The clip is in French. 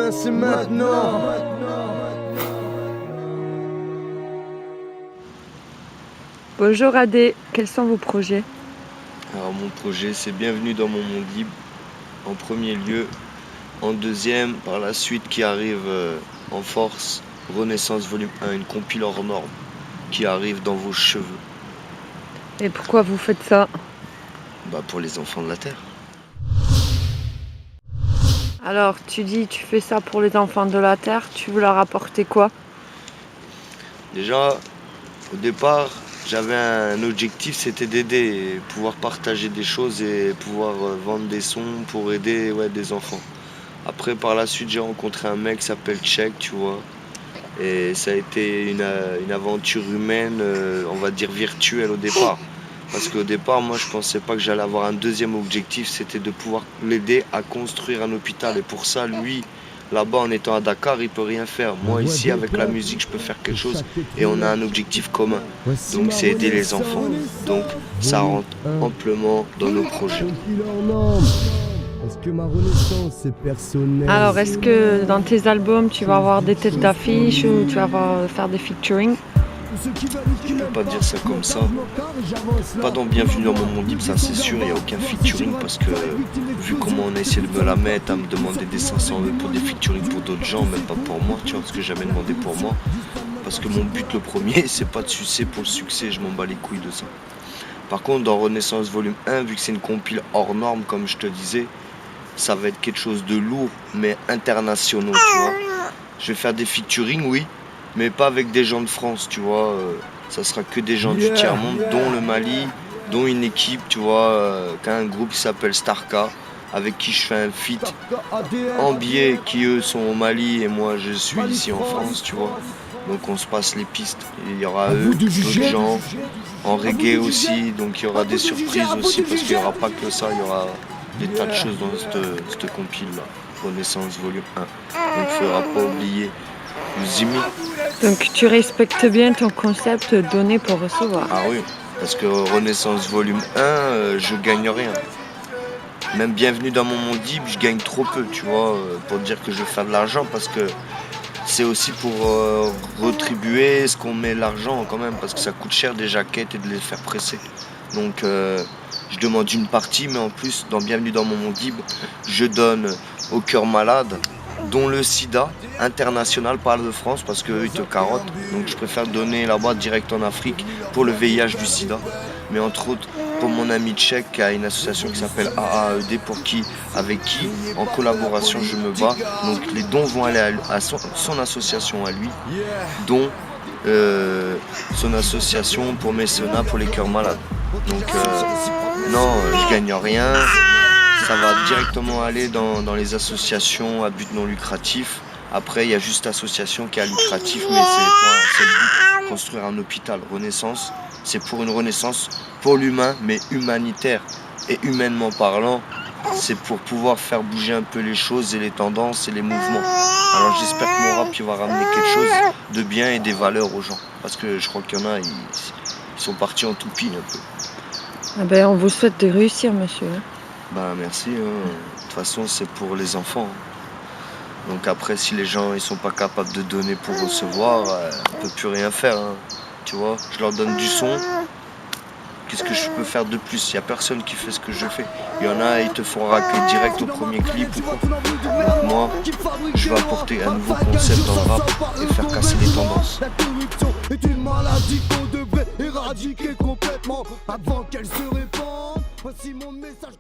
demain c'est maintenant. Bonjour Adé, quels sont vos projets? Alors mon projet c'est Bienvenue dans mon monde libre en premier lieu. En deuxième, par la suite qui arrive en force, Renaissance volume 1, une compile hors norme qui arrive dans vos cheveux. Et pourquoi vous faites ça? Pour les enfants de la Terre. Alors tu dis tu fais ça pour les enfants de la Terre, tu veux leur apporter quoi? Déjà, au départ, j'avais un objectif, c'était d'aider, et pouvoir partager des choses et pouvoir vendre des sons pour aider des enfants. Après, par la suite, j'ai rencontré un mec qui s'appelle Tchèque, tu vois. Et ça a été une aventure humaine, on va dire virtuelle au départ. Parce qu'au départ, moi, je pensais pas que j'allais avoir un deuxième objectif, c'était de pouvoir l'aider à construire un hôpital. Et pour ça, lui, là-bas, en étant à Dakar, il peut rien faire. Moi, ici, avec la musique, je peux faire quelque chose. Et on a un objectif commun. Donc, c'est aider les enfants. Donc, ça rentre amplement dans nos projets. Alors est-ce que dans tes albums tu vas avoir des têtes d'affiche ou tu vas faire des featuring? Je peux pas dire ça comme ça. Pas dans Bienvenue dans mon monde libre, ça c'est sûr, il n'y a aucun featuring parce que vu comment on a essayé de me la mettre, à me demander des 500 € pour des featuring pour d'autres gens, même pas pour moi, tu vois, parce que j'avais demandé pour moi. Parce que mon but le premier, c'est pas de sucer pour le succès, je m'en bats les couilles de ça. Par contre, dans Renaissance volume 1, vu que c'est une compile hors norme, comme je te disais, ça va être quelque chose de lourd, mais international, tu vois. Je vais faire des featuring, oui, mais pas avec des gens de France, tu vois. Ça sera que des gens du tiers-monde, dont le Mali, dont une équipe, tu vois, qu'un groupe qui s'appelle Starka, avec qui je fais un feat en biais, qui eux sont au Mali et moi je suis ici en France, tu vois. Donc on se passe les pistes. Il y aura eux, d'autres gens, en reggae aussi, donc il y aura des surprises aussi, parce qu'il n'y aura pas que ça, il y aura des tas de choses dans cette compile là, Renaissance volume 1. Donc il ne faudra pas oublier Zimi. Donc tu respectes bien ton concept donner pour recevoir. Ah oui, parce que Renaissance volume 1, je gagne rien. Même Bienvenue dans mon monde libre, je gagne trop peu, tu vois, pour dire que je vais faire de l'argent, parce que c'est aussi pour retribuer ce qu'on met l'argent quand même, parce que ça coûte cher des jaquettes et de les faire presser. Donc je demande une partie, mais en plus, dans Bienvenue dans mon monde libre, je donne aux cœurs malades, dont le sida international, pas de France, parce qu'eux ils te carottent. Donc je préfère donner là-bas direct en Afrique pour le VIH du sida. Mais entre autres, pour mon ami tchèque qui a une association qui s'appelle AAED, avec qui, en collaboration, je me bats. Donc les dons vont aller à son association à lui, dont son association pour mécénat pour les cœurs malades. Donc non, je gagne rien. Ça va directement aller dans les associations à but non lucratif. Après, il y a juste l'association qui est à lucratif, mais c'est le but, construire un hôpital. Renaissance, c'est pour une renaissance pour l'humain, mais humanitaire. Et humainement parlant, c'est pour pouvoir faire bouger un peu les choses et les tendances et les mouvements. Alors j'espère que mon rap il va ramener quelque chose de bien et des valeurs aux gens. Parce que je crois qu'il y en a, ils sont partis en toupie un peu. Ah ben, on vous souhaite de réussir, monsieur. Merci. De toute façon, c'est pour les enfants. Donc après, si les gens ils sont pas capables de donner pour recevoir, on peut plus rien faire. Tu vois, je leur donne du son. Qu'est-ce que je peux faire de plus? Il n'y a personne qui fait ce que je fais. Il y en a, ils te font racler direct au premier clip. Donc moi, je vais apporter un nouveau concept dans le rap et faire casser les tendances. La corruption est une maladie qu'on devrait éradiquer complètement avant qu'elle se répande. Voici mon message.